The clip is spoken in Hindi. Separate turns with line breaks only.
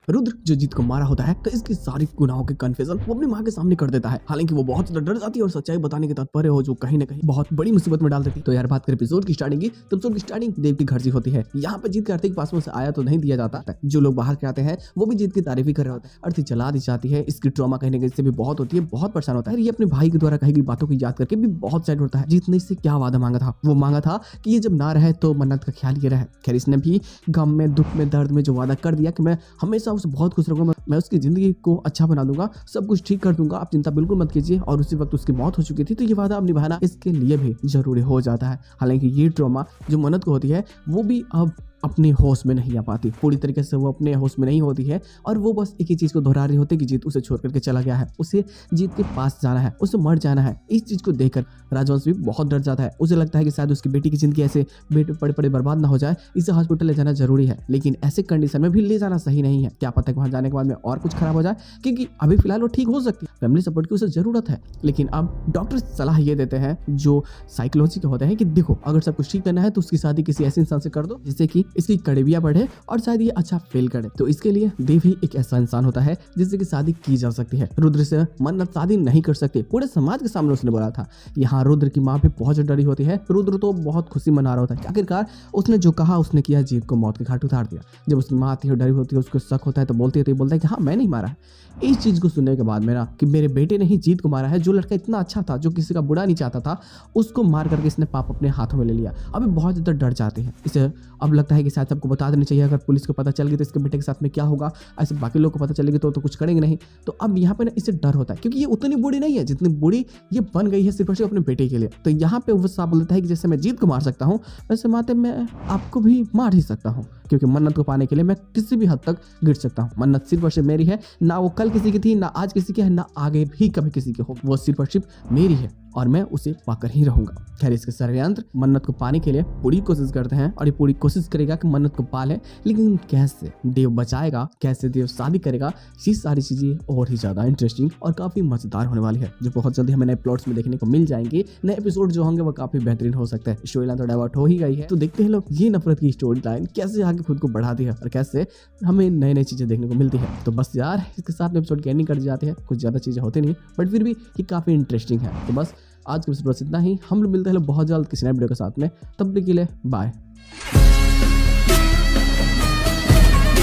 रुद्र जो जीत को मारा होता है तो इसकी सारी गुनाहों के कन्फेशन वो अपनी माँ के सामने कर देता है। हालांकि वो बहुत ज्यादा डर जाती है और सच्चाई बताने के तात्पर्य हो जो कहीं ना कहीं बहुत बड़ी मुसीबत में डाल देती है। तो यार बात करें एपिसोड की स्टार्टिंग की, तो एपिसोड की स्टार्टिंग देव की घर से होती है। यहाँ पे जीत के आर्थिक पास में से आया तो नहीं दिया जाता, जो लोग बाहर के आते हैं वो भी जीत की तारीफ ही कर रहे होते हैं। अर्थी जला दी जाती है, इसकी ट्रॉमा कहीं ना कहीं से भी बहुत होती है, बहुत परेशान होता है। ये अपने भाई के द्वारा कही गई बातों की याद करके भी बहुत सैड होता है। जीत ने इससे क्या वादा मांगा था, वो मांगा था कि ये जब ना रहे तो मन्नत का ख्याल ये रहे। खैर इसने भी गम में, दुख में, दर्द में जो वादा कर दिया कि मैं हमेशा उसे बहुत खुश रहूंगा, मैं उसकी जिंदगी को अच्छा बना दूंगा, सब कुछ ठीक कर दूंगा, आप चिंता बिल्कुल मत कीजिए। और उसी वक्त उसकी मौत हो चुकी थी, तो ये वादा अब निभाना इसके लिए भी जरूरी हो जाता है। हालांकि ये ट्रॉमा जो मन्नत को होती है वो भी अब अपने होश में नहीं आ पाती, पूरी तरीके से वो अपने होश में नहीं होती है और वो बस एक ही चीज को दोहरा रही होती है कि जीत उसे छोड़ करके चला गया है, उसे जीत के पास जाना है, उसे मर जाना है। इस चीज को देखकर राजवंश भी बहुत डर जाता है। उसे लगता है कि शायद उसकी बेटी की जिंदगी ऐसे बेटे पड़े पड़े बर्बाद ना हो जाए, इसे हॉस्पिटल ले जाना जरूरी है। लेकिन ऐसे कंडीशन में भी ले जाना सही नहीं है, क्या पता वहां जाने के बाद में और कुछ खराब हो जाए, क्योंकि अभी फिलहाल वो ठीक हो सकती है, फैमिली सपोर्ट की उसे जरूरत है। लेकिन अब डॉक्टर सलाह ये देते हैं जो साइकोलॉजी के होते हैं कि देखो अगर सब कुछ ठीक करना है तो उसकी शादी किसी ऐसे इंसान से कर दो जिससे कि इसकी कड़वियां बढ़े और शायद ये अच्छा फील करे। तो इसके लिए देव ही एक ऐसा इंसान होता है जिससे कि शादी की जा सकती है। रुद्र से मन्नत शादी नहीं कर सकती, पूरे समाज के सामने उसने बोला था। यहाँ रुद्र की माँ भी बहुत डरी होती है, रुद्र तो बहुत खुशी मना रहा होता है। आखिरकार उसने जो कहा उसने किया, जीत को मौत के घाट उतार दिया। जब उसकी माँ आती है डरी होती है, उसको शक होता है तो बोलती है, तो बोलता है कि हाँ मैं नहीं मारा है। इस चीज को सुनने के बाद मेरा कि मेरे बेटे ने ही जीत को मारा है, जो लड़का इतना अच्छा था, जो किसी का बुरा नहीं चाहता था, उसको मार करके इसने पाप अपने हाथों में ले लिया। अभी बहुत ज्यादा डर जाते हैं। इसे अब लगता है कि शायद सबको बता देना चाहिए, अगर पुलिस को पता चल गई तो इसके बेटे के साथ में क्या होगा, ऐसे बाकी लोग को पता चलेगी तो कुछ करेंगे नहीं। तो अब यहाँ पे ना इसे डर होता है, क्योंकि ये उतनी बुरी नहीं है जितनी बुरी ये बन गई है सिर्फ और सिर्फ अपने बेटे के लिए। तो यहाँ पे वो साफ बोलता है कि जैसे मैं जीत को मार सकता हूँ वैसे माते मैं आपको भी मार ही सकता हूँ, क्योंकि मन्नत को पाने के लिए मैं किसी भी हद तक गिर सकता हूँ। मन्नत सिर्फ और सिर्फ मेरी है, ना वो कल किसी की थी, ना आज किसी की है, ना आगे भी कभी किसी की हो। वो सिर्फ और सिर्फ मेरी है और मैं उसे पाकर ही रहूंगा। खैर इसके षड्यंत्र मन्नत को पाने के लिए पूरी कोशिश करते हैं और ये पूरी कोशिश करेगा कि मन्नत को पाले, लेकिन कैसे देव बचाएगा, कैसे देव शादी करेगा, ये सारी चीजें और ही ज्यादा इंटरेस्टिंग और काफी मजेदार होने वाली है, जो बहुत जल्दी हमें नए प्लॉट्स में देखने को मिल जाएंगे। नए एपिसोड जो होंगे वो काफी बेहतरीन हो सकता है। स्टोरी लाइन तो डाइवर्ट हो ही गई है, तो देखते हैं लोग ये नफरत की स्टोरी लाइन कैसे आगे खुद को बढ़ाती है और कैसे हमें नई नई चीजें देखने को मिलती है। तो बस यार इसके साथ में एपिसोड की एंडिंग कर जाते हैं, कुछ ज्यादा चीजें होती नहीं बट फिर भी ये काफी इंटरेस्टिंग है। तो बस आज के एपिसोड बस इतना ही, हम लोग मिलते हैं बहुत जल्द किसी नए वीडियो के साथ में, तब तक के लिए बाय।